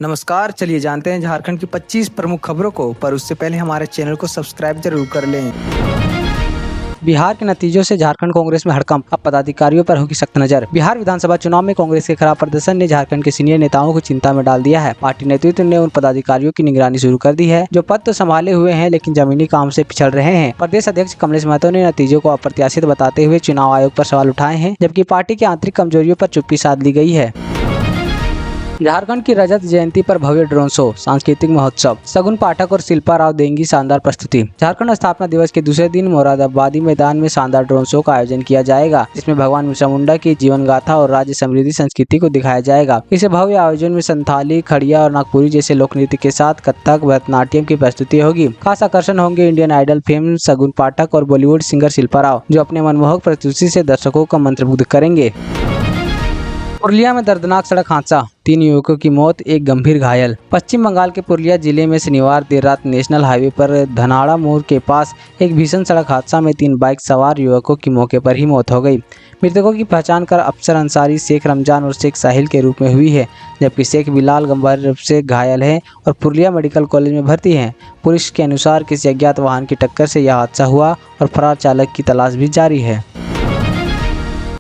नमस्कार, चलिए जानते हैं झारखंड की 25 प्रमुख खबरों को, पर उससे पहले हमारे चैनल को सब्सक्राइब जरूर कर लें। बिहार के नतीजों से झारखंड कांग्रेस में हड़कंप, अब पदाधिकारियों पर होगी सख्त नजर। बिहार विधानसभा चुनाव में कांग्रेस के खराब प्रदर्शन ने झारखंड के सीनियर नेताओं को चिंता में डाल दिया है। पार्टी नेतृत्व ने उन पदाधिकारियों की निगरानी शुरू कर दी है जो पद तो संभाले हुए हैं लेकिन जमीनी काम से पिछड़ रहे हैं। प्रदेश अध्यक्ष कमलेश महतो ने नतीजों को अप्रत्याशित बताते हुए चुनाव आयोग पर सवाल उठाए हैं, जबकि पार्टी की आंतरिक कमजोरियों पर चुप्पी साध ली गई है। झारखंड की रजत जयंती पर भव्य ड्रोन शो, सांस्कृतिक महोत्सव, सगुन पाठक और शिल्पा राव देंगी शानदार प्रस्तुति। झारखंड स्थापना दिवस के दूसरे दिन मोरादाबादी मैदान में शानदार ड्रोन शो का आयोजन किया जाएगा, जिसमें भगवान बिरसा मुंडा की जीवन गाथा और राज्य समृद्धि संस्कृति को दिखाया जाएगा। इस भव्य आयोजन में संथाली, खड़िया और नागपुरी जैसे लोक नृत्य के साथ कथक, भरतनाट्यम की प्रस्तुति होगी। खास आकर्षण होंगे इंडियन आइडल फेम सगुन पाठक और बॉलीवुड सिंगर शिल्पा राव, जो अपने मनमोहक प्रस्तुति से दर्शकों को मंत्रमुग्ध करेंगे। पुरुलिया में दर्दनाक सड़क हादसा, 3 युवकों की मौत, एक गंभीर घायल। पश्चिम बंगाल के पुरुलिया जिले में शनिवार देर रात नेशनल हाईवे पर धनाड़ा मोड़ के पास एक भीषण सड़क हादसा में 3 बाइक सवार युवकों की मौके पर ही मौत हो गई। मृतकों की पहचान कर अफसर अंसारी, शेख रमजान और शेख साहिल के रूप में हुई है, जबकि शेख बिलाल गंभीर रूप से घायल है और पुरुलिया मेडिकल कॉलेज में भर्ती हैं। पुलिस के अनुसार किसी अज्ञात वाहन की टक्कर से यह हादसा हुआ और फरार चालक की तलाश भी जारी है।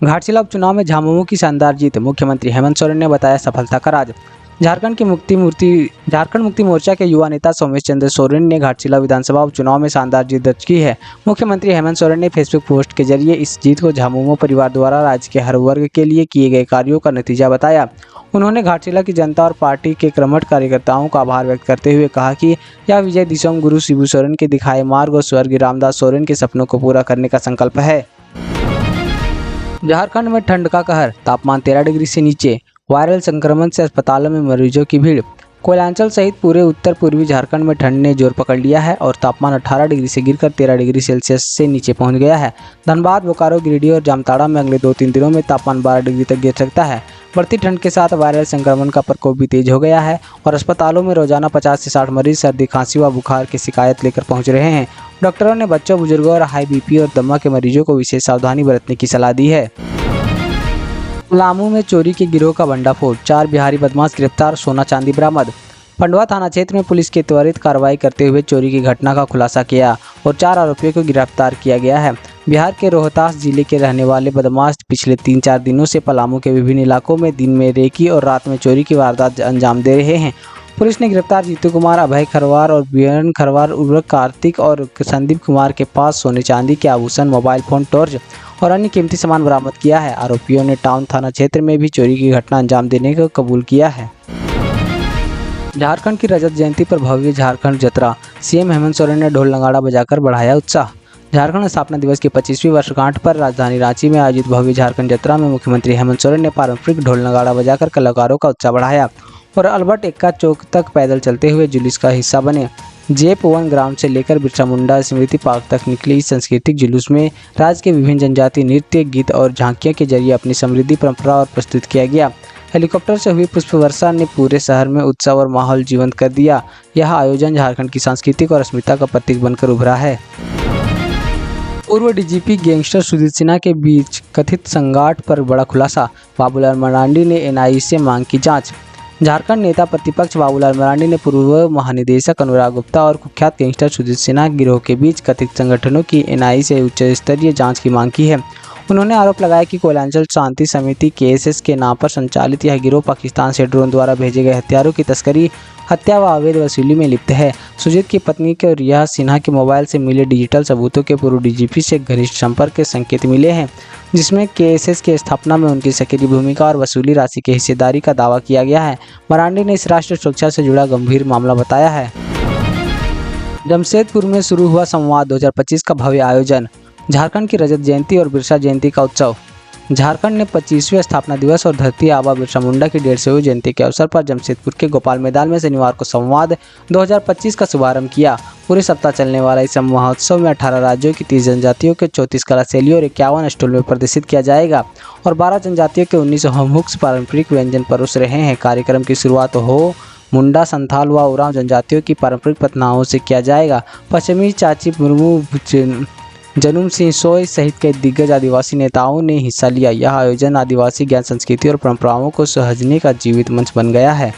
घाटशिला उपचुनाव में झामुमो की शानदार जीत, मुख्यमंत्री हेमंत सोरेन ने बताया सफलता का राज। झारखंड मुक्ति मोर्चा के युवा नेता सोमेश चंद्र सोरेन ने घाटशिला विधानसभा उपचुनाव में शानदार जीत दर्ज की है। मुख्यमंत्री हेमंत सोरेन ने फेसबुक पोस्ट के जरिए इस जीत को झामुमो परिवार द्वारा राज्य के हर वर्ग के लिए किए गए कार्यों का नतीजा बताया। उन्होंने घाटशिला की जनता और पार्टी के कर्मठ कार्यकर्ताओं का आभार व्यक्त करते हुए कहा कि यह विजय दिसोम गुरु शिबू सोरेन के दिखाए मार्ग और स्वर्गीय रामदास सोरेन के सपनों को पूरा करने का संकल्प है। झारखंड में ठंड का कहर, तापमान 13 डिग्री से नीचे, वायरल संक्रमण से अस्पतालों में मरीजों की भीड़। कोयलांचल सहित पूरे उत्तर पूर्वी झारखंड में ठंड ने जोर पकड़ लिया है और तापमान 18 डिग्री से गिरकर 13 डिग्री सेल्सियस से नीचे पहुंच गया है। धनबाद, बोकारो, गिरिडीह और जामताड़ा में अगले 2-3 दिनों में तापमान 12 डिग्री तक गिर सकता है। बढ़ती ठंड के साथ वायरल संक्रमण का प्रकोप भी तेज हो गया है और अस्पतालों में रोजाना 50 से 60 मरीज सर्दी, खांसी व बुखार की शिकायत लेकर पहुंच रहे हैं। डॉक्टरों ने बच्चों, बुजुर्गों और हाई बीपी और दमा के मरीजों को विशेष सावधानी बरतने की सलाह दी है। पलामू में चोरी के गिरोह का भंडाफोड़, 4 बिहारी बदमाश गिरफ्तार, सोना चांदी बरामद। पंडवा थाना क्षेत्र में पुलिस की त्वरित कार्रवाई करते हुए चोरी की घटना का खुलासा किया और 4 आरोपियों को गिरफ्तार किया गया है। बिहार के रोहतास जिले के रहने वाले बदमाश पिछले 3-4 दिनों से पलामू के विभिन्न इलाकों में दिन में रेकी और रात में चोरी की वारदात अंजाम दे रहे हैं। पुलिस ने गिरफ्तार जीतू कुमार, अभय खरवार और बीरन खरवार उर्वरक कार्तिक और संदीप कुमार के पास सोने चांदी के आभूषण, मोबाइल फोन, टॉर्च और अन्य कीमती सामान बरामद किया है। आरोपियों ने टाउन थाना क्षेत्र में भी चोरी की घटना अंजाम देने को कबूल किया है। झारखंड की रजत जयंती पर भव्य झारखंड जतरा, सीएम हेमंत सोरेन ने ढोल नगाड़ा बजाकर बढ़ाया उत्साह। झारखंड स्थापना दिवस की 25वीं वर्षगांठ पर राजधानी रांची में आयोजित भव्य झारखंड जतरा में मुख्यमंत्री हेमंत सोरेन ने पारंपरिक ढोल नगाड़ा बजाकर कलाकारों का उत्साह बढ़ाया और अल्बर्ट एक्का चौक तक पैदल चलते हुए जुलूस का हिस्सा बने। JP1 ग्राउंड से लेकर बिरसा मुंडा स्मृति पार्क तक निकले इस सांस्कृतिक जुलूस में राज्य के विभिन्न जनजातीय नृत्य, गीत और झांकियों के जरिए अपनी समृद्धि परंपरा और प्रस्तुत किया गया। हेलीकॉप्टर से हुई पुष्प वर्षा ने पूरे शहर में उत्सव और माहौल जीवंत कर दिया। यह आयोजन झारखंड की सांस्कृतिक और अस्मिता का प्रतीक बनकर उभरा है। पूर्व डीजीपी गैंगस्टर सुजीत सिन्हा के बीच कथित संगाठ पर बड़ा खुलासा, बाबूलाल मरांडी ने NIA से मांग की जाँच। झारखंड नेता प्रतिपक्ष बाबूलाल मरांडी ने पूर्व महानिदेशक अनुराग गुप्ता और कुख्यात गैंगस्टर सुजीत सिन्हा गिरोह के बीच कथित संगठनों की NIA से उच्च स्तरीय जांच की मांग की है। उन्होंने आरोप लगाया कि कोयलांचल शांति समिति KSS के नाम पर संचालित यह गिरोह पाकिस्तान से ड्रोन द्वारा भेजे गए हथियारों की तस्करी, हत्या व अवैध वसूली में लिप्त है। सुजीत की पत्नी के रिया सिन्हा के मोबाइल से मिले डिजिटल सबूतों के पूर्व DGP से घनिष्ठ संपर्क के संकेत मिले हैं, जिसमें KSS की स्थापना में उनकी सक्रिय भूमिका और वसूली राशि की हिस्सेदारी का दावा किया गया है। मरांडी ने इस राष्ट्र सुरक्षा से जुड़ा गंभीर मामला बताया है। जमशेदपुर में शुरू हुआ संवाद 2025 का भव्य आयोजन, झारखंड की रजत जयंती और बिरसा जयंती का उत्सव। झारखंड ने 25वें स्थापना दिवस और धरती आबा बिरसा मुंडा की 150वीं जयंती के अवसर पर जमशेदपुर के गोपाल मैदान में शनिवार को संवाद 2025 का शुभारंभ किया। पूरे सप्ताह चलने वाला इस महोत्सव में 18 राज्यों की 30 जनजातियों के 34 कला शैलियों और 51 स्टॉल में प्रदर्शित किया जाएगा और 12 जनजातियों के 19 होमहुक्स पारंपरिक व्यंजन परोस रहे हैं। कार्यक्रम की शुरुआत हो मुंडा, संथाल व उरांव जनजातियों की पारंपरिक प्रथाओं से किया जाएगा। पश्चिमी चाची मुर्मू, जनुम सिंह सोय सहित कई दिग्गज आदिवासी नेताओं ने हिस्सा लिया। यह आयोजन आदिवासी ज्ञान, संस्कृति और परंपराओं को सहेजने का जीवित मंच बन गया है।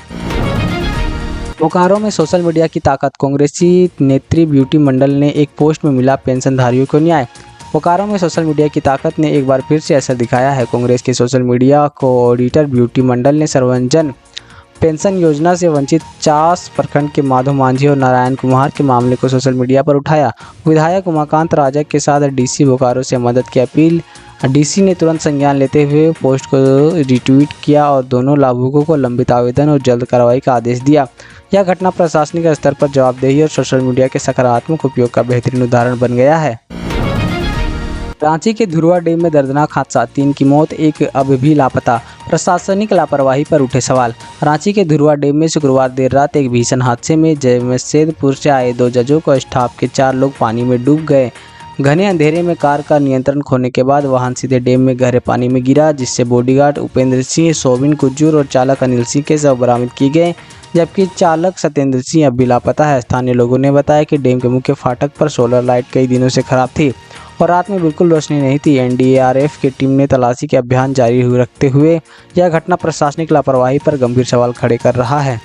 बोकारो में सोशल मीडिया की ताकत, कांग्रेसी नेत्री ब्यूटी मंडल ने एक पोस्ट में मिला पेंशनधारियों को न्याय। बोकारो में सोशल मीडिया की ताकत ने एक बार फिर से असर दिखाया है। कांग्रेस के सोशल मीडिया कोऑर्डिनेटर ब्यूटी मंडल ने सर्वजन पेंशन योजना से वंचित 50 प्रखंड के माधव मांझी और नारायण कुमार के मामले को सोशल मीडिया पर उठाया। विधायक उमाकांत राजा के साथ डीसी बोकारो से मदद की अपील। डीसी ने तुरंत संज्ञान लेते हुए पोस्ट को रिट्वीट किया और दोनों लाभुकों को लंबित आवेदन और जल्द कार्रवाई का आदेश दिया। यह घटना प्रशासनिक स्तर पर जवाबदेही और सोशल मीडिया के सकारात्मक उपयोग का बेहतरीन उदाहरण बन गया है। रांची के धुरवा डैम में दर्दनाक हादसा, 3 की मौत, एक अब भी लापता। प्रशासनिक लापरवाही पर उठे सवाल। रांची के धुरवा डैम में शुक्रवार देर रात एक भीषण हादसे में जमशेदपुर से आए 2 जजों को स्टाफ के 4 लोग पानी में डूब गए। घने अंधेरे में कार का नियंत्रण खोने के बाद वाहन सीधे डैम में गहरे पानी में गिरा, जिससे बॉडीगार्ड उपेंद्र सिंह, सोबिन कुज्जूर और चालक अनिल सिंह के शव बरामद किए गए, जबकि चालक सत्येंद्र सिंह अब भी लापता है। स्थानीय लोगों ने बताया कि डैम के मुख्य फाटक पर सोलर लाइट कई दिनों से खराब थी और रात में बिल्कुल रोशनी नहीं थी। एनडीआरएफ की टीम ने तलाशी के अभियान जारी रखते हुए यह घटना प्रशासनिक लापरवाही पर गंभीर सवाल खड़े कर रहा है।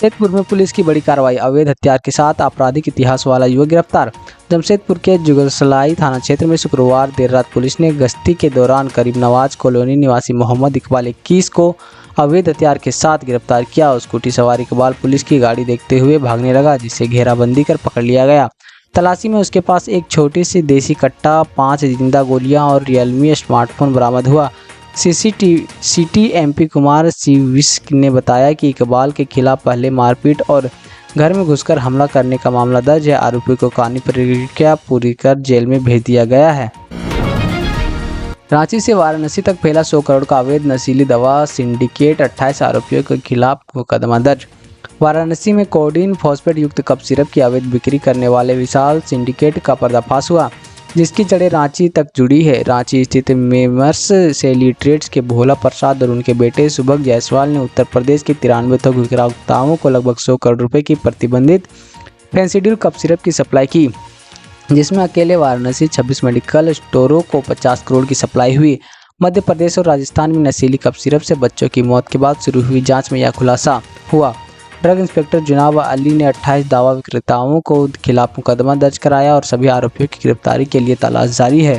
जमशेदपुर में पुलिस की बड़ी कार्रवाई, अवैध हथियार के साथ आपराधिक इतिहास वाला युवक गिरफ्तार। जमशेदपुर के जुगलसलाई थाना क्षेत्र में शुक्रवार देर रात पुलिस ने गश्ती के दौरान करीब नवाज कॉलोनी निवासी मोहम्मद इकबाल 21 को अवैध हथियार के साथ गिरफ्तार किया। स्कूटी सवार इकबाल पुलिस की गाड़ी देखते हुए भागने लगा, जिसे घेराबंदी कर पकड़ लिया गया। तलाशी में उसके पास एक छोटी सी देसी कट्टा, 5 जिंदा गोलियां और रियलमी स्मार्टफोन बरामद हुआ। सिटी एमपी कुमार सिविस्क ने बताया कि इकबाल के खिलाफ पहले मारपीट और घर में घुसकर हमला करने का मामला दर्ज है। आरोपी को कानूनी प्रक्रिया पूरी कर जेल में भेज दिया गया है। रांची से वाराणसी तक फैला 100 करोड़ का अवैध नशीली दवा सिंडिकेट, 28 आरोपियों के खिलाफ मुकदमा दर्ज। वाराणसी में कोडीन फॉस्फेट युक्त कप सिरप की अवैध बिक्री करने वाले विशाल सिंडिकेट का पर्दाफाश हुआ, जिसकी जड़ें रांची तक जुड़ी है। रांची स्थित मेमर्स सेली ट्रेड्स के भोला प्रसाद और उनके बेटे सुभग जायसवाल ने उत्तर प्रदेश के 93 थोक विक्रेताओं को लगभग 100 करोड़ रुपए की प्रतिबंधित फेंसिडिल कप सिरप की सप्लाई की, जिसमें अकेले वाराणसी 26 मेडिकल स्टोरों को 50 करोड़ की सप्लाई हुई। मध्य प्रदेश और राजस्थान में नशीली कप सिरप से बच्चों की मौत के बाद शुरू हुई जांच में यह खुलासा हुआ। ड्रग इंस्पेक्टर जुनाब अली ने 28 दावा विक्रेताओं को खिलाफ मुकदमा दर्ज कराया और सभी आरोपियों की गिरफ्तारी के लिए तलाश जारी है।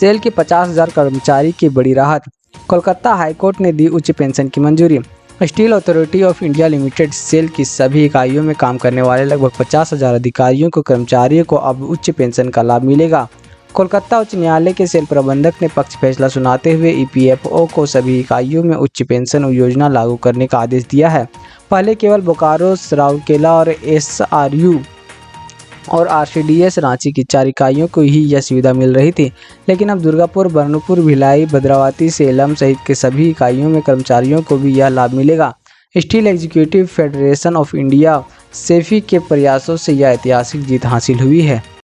सेल के 50,000 कर्मचारी की बड़ी राहत, कोलकाता हाईकोर्ट ने दी उच्च पेंशन की मंजूरी। Steel authority of India limited SAIL की सभी इकाइयों में काम करने वाले लगभग 50,000 अधिकारियों को कर्मचारियों को अब उच्च पेंशन का लाभ मिलेगा। कोलकाता उच्च न्यायालय के सेल प्रबंधक ने पक्ष फैसला सुनाते हुए ईपीएफओ को सभी इकाइयों में उच्च पेंशन योजना लागू करने का आदेश दिया है। पहले केवल बोकारो, सराउकेला और एसआरयू और आरसीडीएस रांची की 4 इकाइयों को ही यह सुविधा मिल रही थी, लेकिन अब दुर्गापुर, बर्नपुर, भिलाई, भद्रावती, सेलम सहित के सभी इकाइयों में कर्मचारियों को भी यह लाभ मिलेगा। Steel executive federation of India Saifee के प्रयासों से यह ऐतिहासिक जीत हासिल हुई है।